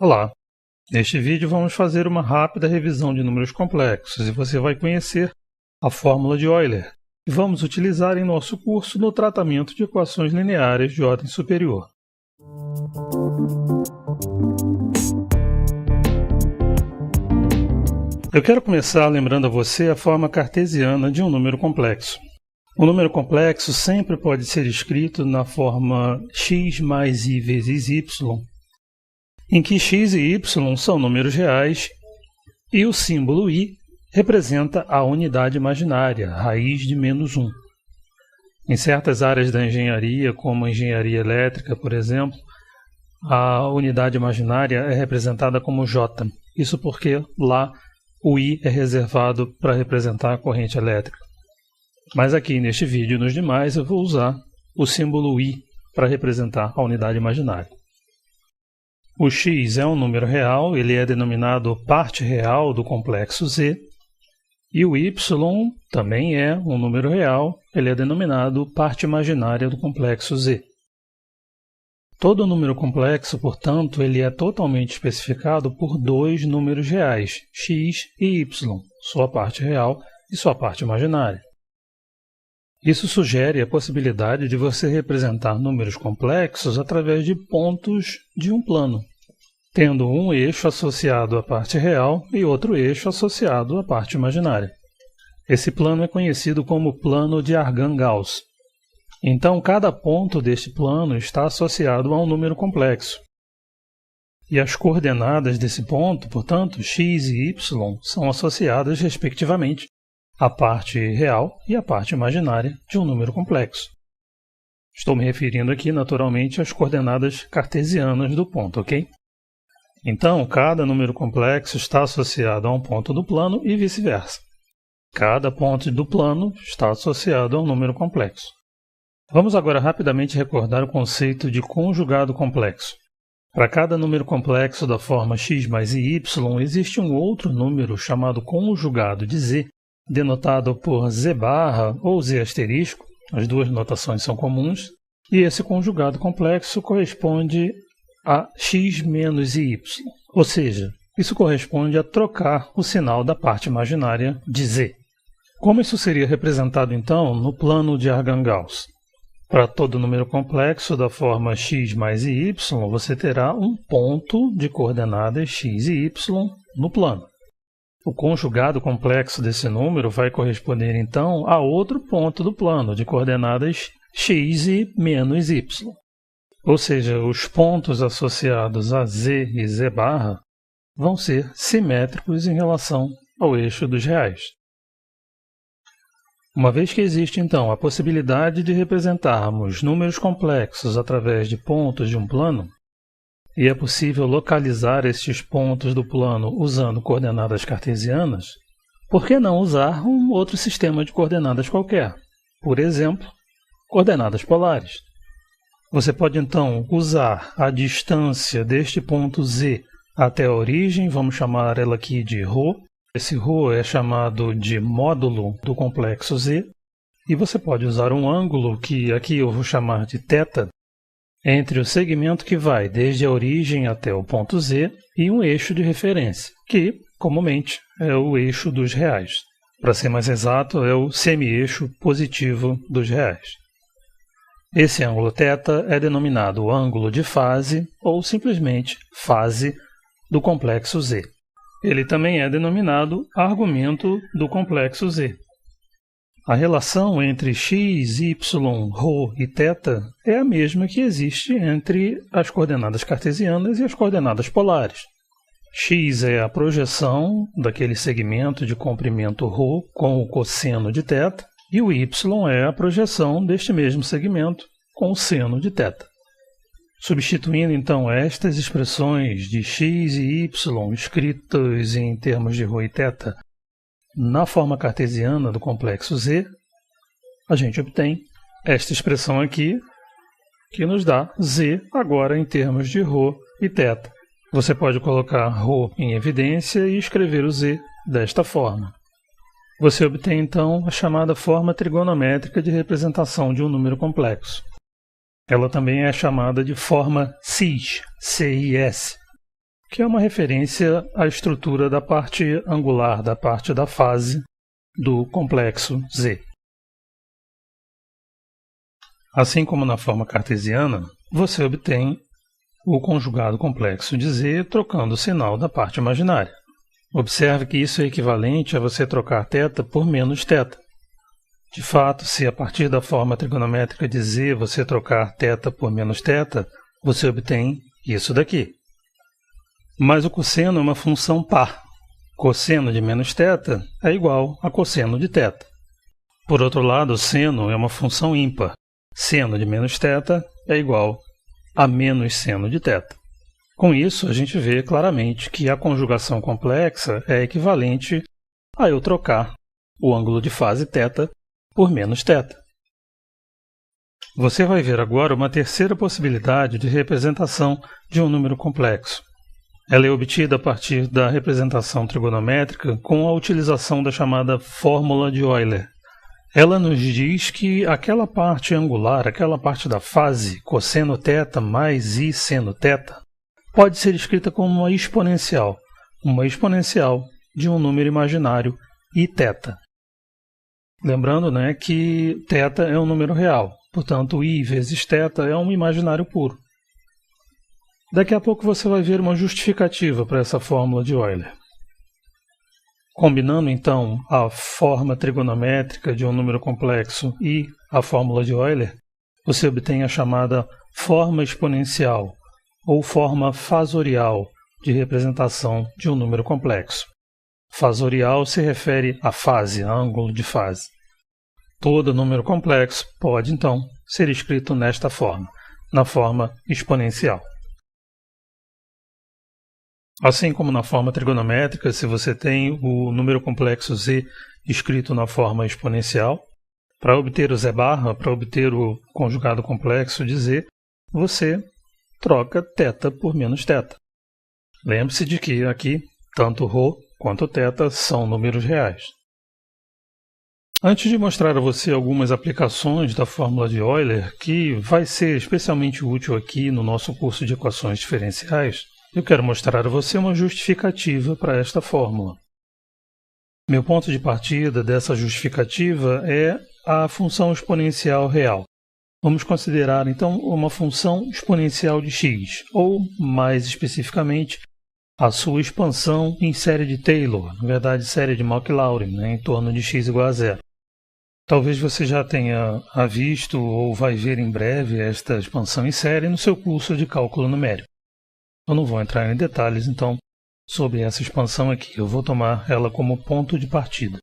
Olá! Neste vídeo vamos fazer uma rápida revisão de números complexos e você vai conhecer a fórmula de Euler, que vamos utilizar em nosso curso no tratamento de equações lineares de ordem superior. Eu quero começar lembrando a você a forma cartesiana de um número complexo. O número complexo sempre pode ser escrito na forma x mais i vezes y, em que x e y são números reais e o símbolo i representa a unidade imaginária, raiz de menos 1. Em certas áreas da engenharia, como a engenharia elétrica, por exemplo, a unidade imaginária é representada como j. Isso porque lá o i é reservado para representar a corrente elétrica. Mas aqui neste vídeo e nos demais eu vou usar o símbolo i para representar a unidade imaginária. O x é um número real, ele é denominado parte real do complexo z, e o y também é um número real, ele é denominado parte imaginária do complexo z. Todo número complexo, portanto, ele é totalmente especificado por dois números reais, x e y, sua parte real e sua parte imaginária. Isso sugere a possibilidade de você representar números complexos através de pontos de um plano, tendo um eixo associado à parte real e outro eixo associado à parte imaginária. Esse plano é conhecido como plano de Argand-Gauss. Então, cada ponto deste plano está associado a um número complexo. E as coordenadas desse ponto, portanto, x e y, são associadas, respectivamente, à parte real e à parte imaginária de um número complexo. Estou me referindo aqui, naturalmente, às coordenadas cartesianas do ponto, ok? Então, cada número complexo está associado a um ponto do plano e vice-versa. Cada ponto do plano está associado a um número complexo. Vamos agora rapidamente recordar o conceito de conjugado complexo. Para cada número complexo da forma x mais y, existe um outro número chamado conjugado de z, denotado por z barra ou z asterisco, as duas notações são comuns, e esse conjugado complexo corresponde a x menos y, ou seja, isso corresponde a trocar o sinal da parte imaginária de z. Como isso seria representado então no plano de Argand-Gauss? Para todo número complexo da forma x mais y, você terá um ponto de coordenadas x e y no plano. O conjugado complexo desse número vai corresponder então a outro ponto do plano de coordenadas x e menos y. Ou seja, os pontos associados a z e z barra vão ser simétricos em relação ao eixo dos reais. Uma vez que existe, então, a possibilidade de representarmos números complexos através de pontos de um plano, e é possível localizar estes pontos do plano usando coordenadas cartesianas, por que não usar um outro sistema de coordenadas qualquer? Por exemplo, coordenadas polares. Você pode, então, usar a distância deste ponto z até a origem, vamos chamar ela aqui de ρ. Esse ρ é chamado de módulo do complexo z, e você pode usar um ângulo, que aqui eu vou chamar de θ, entre o segmento que vai desde a origem até o ponto z e um eixo de referência, que, comumente, é o eixo dos reais. Para ser mais exato, é o semi-eixo positivo dos reais. Esse ângulo θ é denominado ângulo de fase ou simplesmente fase do complexo z. Ele também é denominado argumento do complexo z. A relação entre x, y, ρ e θ é a mesma que existe entre as coordenadas cartesianas e as coordenadas polares. X é a projeção daquele segmento de comprimento ρ com o cosseno de θ, e o y é a projeção deste mesmo segmento com o seno de θ. Substituindo, então, estas expressões de x e y escritas em termos de ρ e θ na forma cartesiana do complexo z, a gente obtém esta expressão aqui, que nos dá z agora em termos de ρ e θ. Você pode colocar ρ em evidência e escrever o z desta forma. Você obtém, então, a chamada forma trigonométrica de representação de um número complexo. Ela também é chamada de forma CIS, CIS, que é uma referência à estrutura da parte angular, da parte da fase do complexo Z. Assim como na forma cartesiana, você obtém o conjugado complexo de Z trocando o sinal da parte imaginária. Observe que isso é equivalente a você trocar θ por menos θ. De fato, se a partir da forma trigonométrica de Z você trocar θ por menos θ, você obtém isso daqui. Mas o cosseno é uma função par. Cosseno de menos θ é igual a cosseno de θ. Por outro lado, o seno é uma função ímpar. Seno de menos θ é igual a menos seno de θ. Com isso, a gente vê claramente que a conjugação complexa é equivalente a eu trocar o ângulo de fase θ por menos θ. Você vai ver agora uma terceira possibilidade de representação de um número complexo. Ela é obtida a partir da representação trigonométrica com a utilização da chamada fórmula de Euler. Ela nos diz que aquela parte angular, aquela parte da fase, cosseno θ mais i seno θ, pode ser escrita como uma exponencial de um número imaginário iθ. Lembrando, que θ é um número real, portanto i vezes θ é um imaginário puro. Daqui a pouco você vai ver uma justificativa para essa fórmula de Euler. Combinando, então, a forma trigonométrica de um número complexo e a fórmula de Euler, você obtém a chamada forma exponencial ou forma fasorial de representação de um número complexo. Fasorial se refere à fase, a ângulo de fase. Todo número complexo pode, então, ser escrito nesta forma, na forma exponencial. Assim como na forma trigonométrica, se você tem o número complexo z escrito na forma exponencial, para obter o z-barra, para obter o conjugado complexo de z, você troca θ por menos θ. Lembre-se de que aqui, tanto ρ quanto θ são números reais. Antes de mostrar a você algumas aplicações da fórmula de Euler, que vai ser especialmente útil aqui no nosso curso de equações diferenciais, eu quero mostrar a você uma justificativa para esta fórmula. Meu ponto de partida dessa justificativa é a função exponencial real. Vamos considerar, então, uma função exponencial de x, ou, mais especificamente, a sua expansão em série de Taylor, na verdade, série de Maclaurin, em torno de x igual a zero. Talvez você já tenha visto ou vai ver em breve esta expansão em série no seu curso de cálculo numérico. Eu não vou entrar em detalhes, então, sobre essa expansão aqui. Eu vou tomar ela como ponto de partida.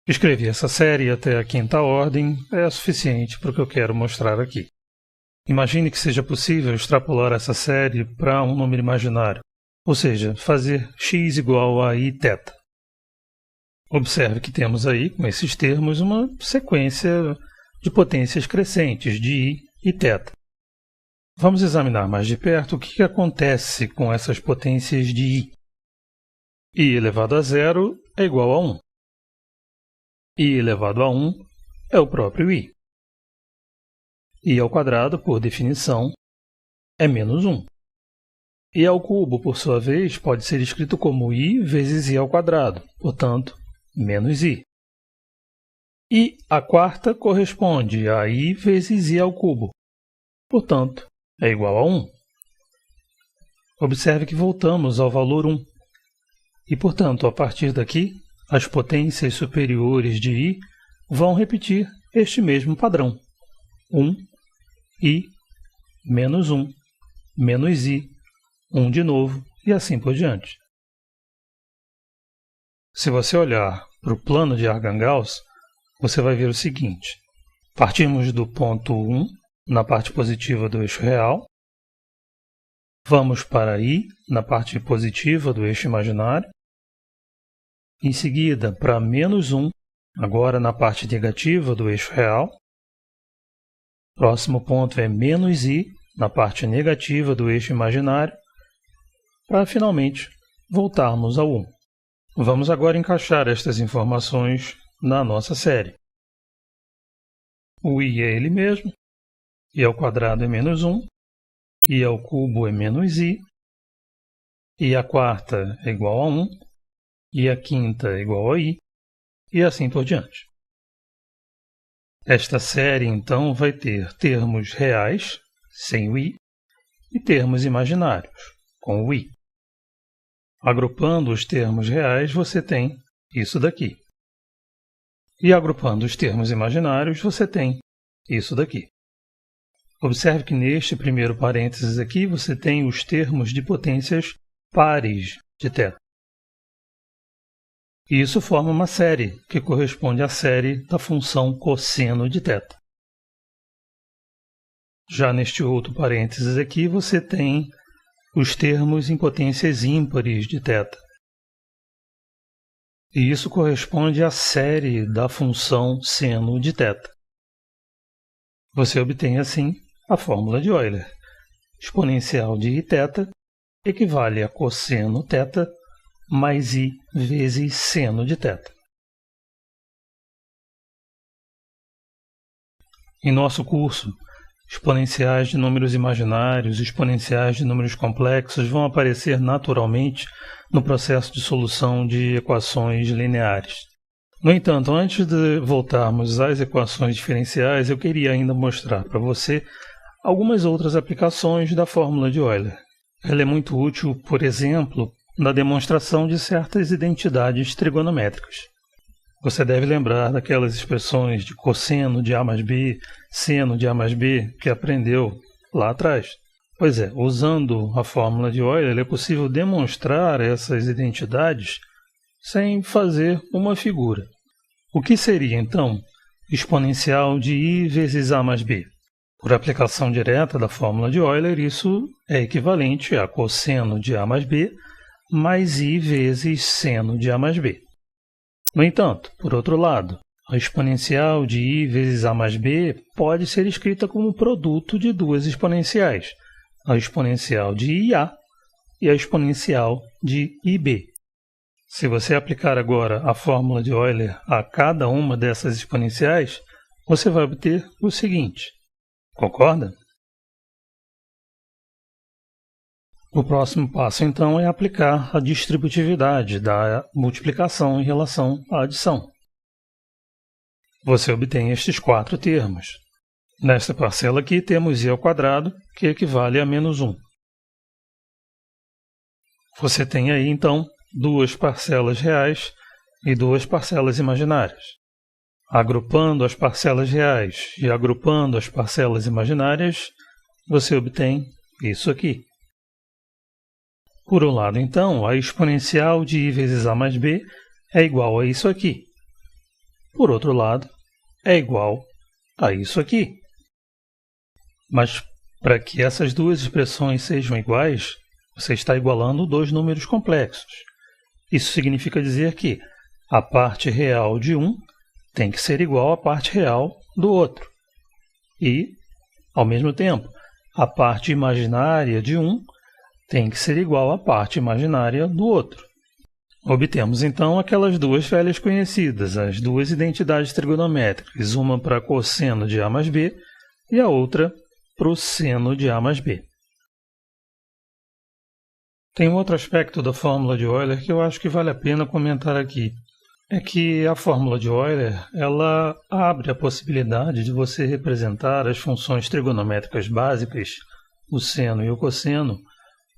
Escrevi essa série até a quinta ordem, é suficiente para o que eu quero mostrar aqui. Imagine que seja possível extrapolar essa série para um número imaginário, ou seja, fazer x igual a iθ. Observe que temos aí, com esses termos, uma sequência de potências crescentes de i e θ. Vamos examinar mais de perto o que acontece com essas potências de i. I elevado a zero é igual a 1. I elevado a 1 é o próprio i. I ao quadrado, por definição, é menos 1. I ao cubo, por sua vez, pode ser escrito como i vezes i ao quadrado, portanto, menos i. I à quarta corresponde a i vezes i ao cubo, portanto, é igual a 1. Observe que voltamos ao valor 1. E, portanto, a partir daqui, as potências superiores de i vão repetir este mesmo padrão. 1, i, menos 1, menos i, 1 de novo, e assim por diante. Se você olhar para o plano de Argand-Gauss, você vai ver o seguinte. Partimos do ponto 1, na parte positiva do eixo real. Vamos para i, na parte positiva do eixo imaginário. Em seguida, para menos 1, agora na parte negativa do eixo real. Próximo ponto é menos i, na parte negativa do eixo imaginário, para finalmente voltarmos ao 1. Vamos agora encaixar estas informações na nossa série. O i é ele mesmo, i ao quadrado é menos 1, i ao cubo é menos i, e a quarta é igual a 1, e a quinta é igual a i, e assim por diante. Esta série, então, vai ter termos reais, sem o i, e termos imaginários, com o i. Agrupando os termos reais, você tem isso daqui. E agrupando os termos imaginários, você tem isso daqui. Observe que neste primeiro parênteses aqui, você tem os termos de potências pares de θ. E isso forma uma série, que corresponde à série da função cosseno de θ. Já neste outro parênteses aqui, você tem os termos em potências ímpares de θ. E isso corresponde à série da função seno de θ. Você obtém, assim, a fórmula de Euler. Exponencial de iθ equivale a cosseno θ mais i vezes seno de θ. Em nosso curso, exponenciais de números imaginários e exponenciais de números complexos vão aparecer naturalmente no processo de solução de equações lineares. No entanto, antes de voltarmos às equações diferenciais, eu queria ainda mostrar para você algumas outras aplicações da fórmula de Euler. Ela é muito útil, por exemplo, na demonstração de certas identidades trigonométricas. Você deve lembrar daquelas expressões de cosseno de A mais B, seno de A mais B, que aprendeu lá atrás. Pois é, usando a fórmula de Euler, é possível demonstrar essas identidades sem fazer uma figura. O que seria, então, exponencial de i vezes A mais B? Por aplicação direta da fórmula de Euler, isso é equivalente a cosseno de A mais B mais i vezes seno de A mais B. No entanto, por outro lado, a exponencial de i vezes A mais B pode ser escrita como produto de duas exponenciais, a exponencial de IA e a exponencial de IB. Se você aplicar agora a fórmula de Euler a cada uma dessas exponenciais, você vai obter o seguinte. Concorda? O próximo passo, então, é aplicar a distributividade da multiplicação em relação à adição. Você obtém estes quatro termos. Nesta parcela aqui temos i ao quadrado, que equivale a menos 1. Você tem aí, então, duas parcelas reais e duas parcelas imaginárias. Agrupando as parcelas reais e agrupando as parcelas imaginárias, você obtém isso aqui. Por um lado, então, a exponencial de i vezes A mais B é igual a isso aqui. Por outro lado, é igual a isso aqui. Mas, para que essas duas expressões sejam iguais, você está igualando dois números complexos. Isso significa dizer que a parte real de um tem que ser igual à parte real do outro. E, ao mesmo tempo, a parte imaginária de um tem que ser igual à parte imaginária do outro. Obtemos, então, aquelas duas velhas conhecidas, as duas identidades trigonométricas, uma para cosseno de A mais B e a outra para o seno de A mais B. Tem um outro aspecto da fórmula de Euler que eu acho que vale a pena comentar aqui. É que a fórmula de Euler ela abre a possibilidade de você representar as funções trigonométricas básicas, o seno e o cosseno,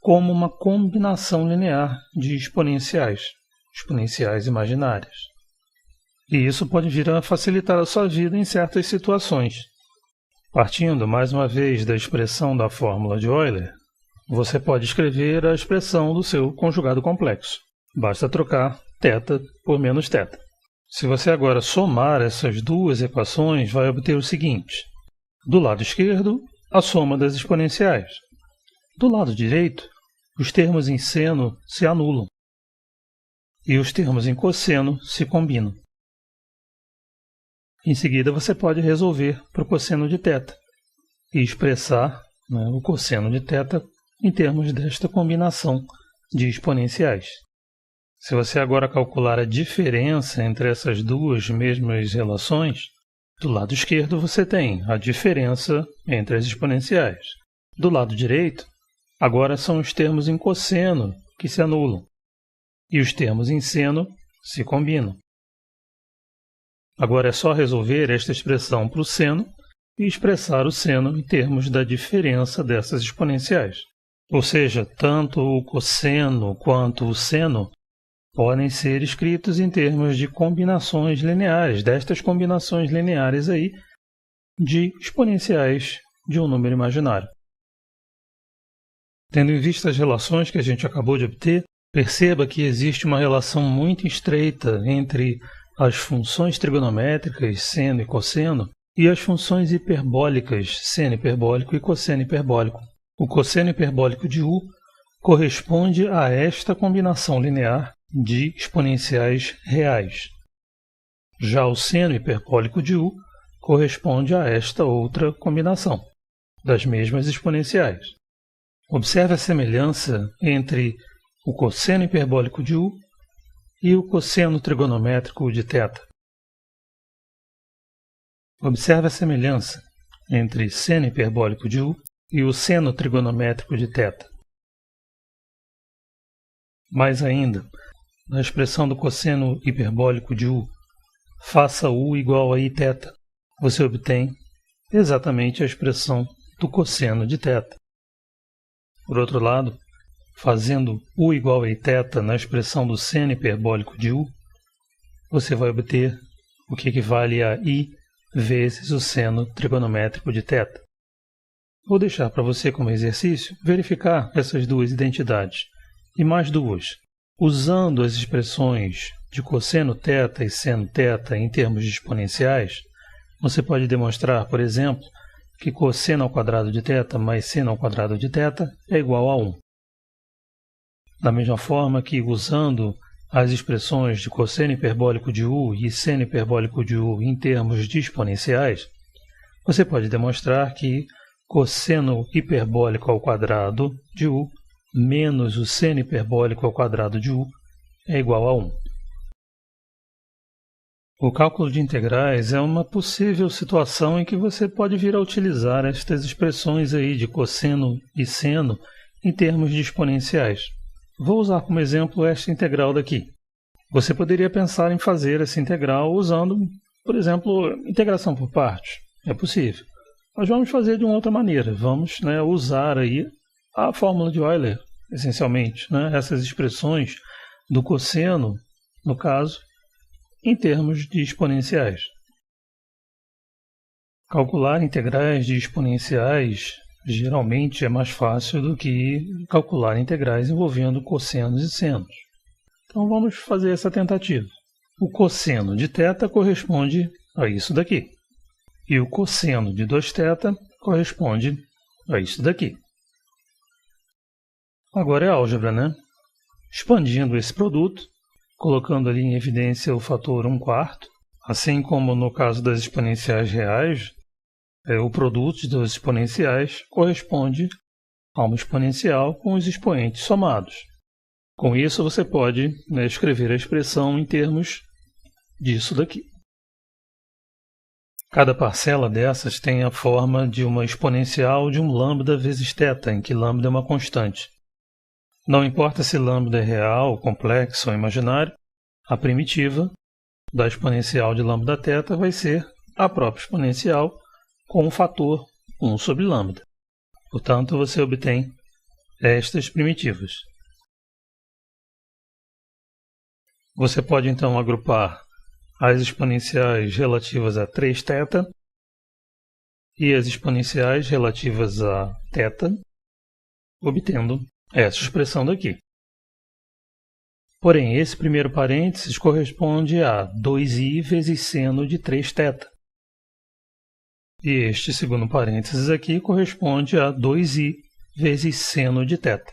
como uma combinação linear de exponenciais imaginárias. E isso pode vir a facilitar a sua vida em certas situações. Partindo, mais uma vez, da expressão da fórmula de Euler, você pode escrever a expressão do seu conjugado complexo. Basta trocar θ por menos θ. Se você agora somar essas duas equações, vai obter o seguinte. Do lado esquerdo, a soma das exponenciais. Do lado direito, os termos em seno se anulam e os termos em cosseno se combinam. Em seguida, você pode resolver para o cosseno de θ e expressar o cosseno de θ em termos desta combinação de exponenciais. Se você agora calcular a diferença entre essas duas mesmas relações, do lado esquerdo você tem a diferença entre as exponenciais. Do lado direito, agora são os termos em cosseno que se anulam, e os termos em seno se combinam. Agora é só resolver esta expressão para o seno e expressar o seno em termos da diferença dessas exponenciais. Ou seja, tanto o cosseno quanto o seno podem ser escritos em termos de combinações lineares, destas combinações lineares aí de exponenciais de um número imaginário. Tendo em vista as relações que a gente acabou de obter, perceba que existe uma relação muito estreita entre as funções trigonométricas seno e cosseno e as funções hiperbólicas seno hiperbólico e cosseno hiperbólico. O cosseno hiperbólico de U corresponde a esta combinação linear de exponenciais reais. Já o seno hiperbólico de U corresponde a esta outra combinação, das mesmas exponenciais. Observe a semelhança entre o cosseno hiperbólico de U e o cosseno trigonométrico de θ. Observe a semelhança entre seno hiperbólico de U e o seno trigonométrico de θ. Mais ainda, na expressão do cosseno hiperbólico de U, faça U igual a Iθ, você obtém exatamente a expressão do cosseno de θ. Por outro lado, fazendo U igual a Iθ na expressão do seno hiperbólico de U, você vai obter o que equivale a I vezes o seno trigonométrico de θ. Vou deixar para você como exercício verificar essas duas identidades e mais duas, usando as expressões de cosseno θ e seno θ em termos de exponenciais. Você pode demonstrar, por exemplo, que cosseno ao quadrado de θ mais seno ao quadrado de θ é igual a 1. Da mesma forma que, usando as expressões de cosseno hiperbólico de U e seno hiperbólico de U em termos de exponenciais, você pode demonstrar que cosseno hiperbólico ao quadrado de U menos o seno hiperbólico ao quadrado de U é igual a 1. O cálculo de integrais é uma possível situação em que você pode vir a utilizar estas expressões aí de cosseno e seno em termos de exponenciais. Vou usar como exemplo esta integral daqui. Você poderia pensar em fazer essa integral usando, por exemplo, integração por partes. É possível. Nós vamos fazer de uma outra maneira. Vamos, usar aí a fórmula de Euler, essencialmente, essas expressões do cosseno, no caso, em termos de exponenciais. Calcular integrais de exponenciais geralmente é mais fácil do que calcular integrais envolvendo cossenos e senos. Então vamos fazer essa tentativa. O cosseno de θ corresponde a isso daqui. E o cosseno de 2θ corresponde a isso daqui. Agora é álgebra, né? Expandindo esse produto, colocando ali em evidência o fator 1/4, assim como no caso das exponenciais reais, o produto dos exponenciais corresponde a uma exponencial com os expoentes somados. Com isso, você pode escrever a expressão em termos disso daqui. Cada parcela dessas tem a forma de uma exponencial de um lambda vezes θ, em que lambda é uma constante. Não importa se lambda é real, complexo ou imaginário, a primitiva da exponencial de lambda θ vai ser a própria exponencial com o fator 1 sobre lambda. Portanto, você obtém estas primitivas. Você pode então agrupar as exponenciais relativas a 3θ e as exponenciais relativas a θ, obtendo essa expressão daqui. Porém, esse primeiro parênteses corresponde a 2i vezes seno de 3θ. E este segundo parênteses aqui corresponde a 2i vezes seno de θ.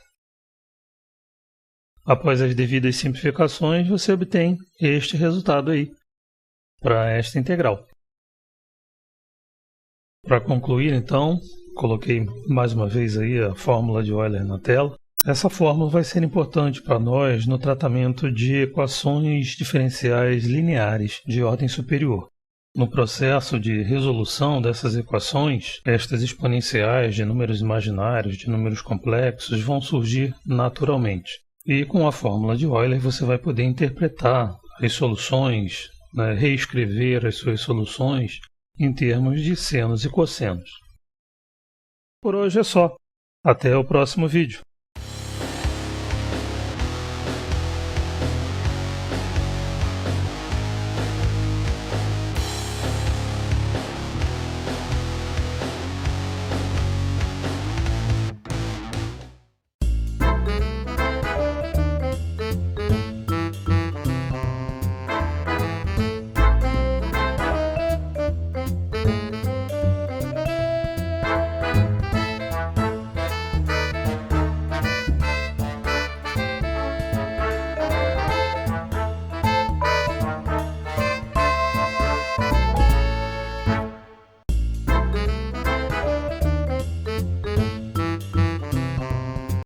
Após as devidas simplificações, você obtém este resultado aí, para esta integral. Para concluir, então, coloquei mais uma vez aí a fórmula de Euler na tela. Essa fórmula vai ser importante para nós no tratamento de equações diferenciais lineares de ordem superior. No processo de resolução dessas equações, estas exponenciais de números imaginários, de números complexos, vão surgir naturalmente. E com a fórmula de Euler você vai poder interpretar as soluções, né, reescrever as suas soluções em termos de senos e cossenos. Por hoje é só. Até o próximo vídeo.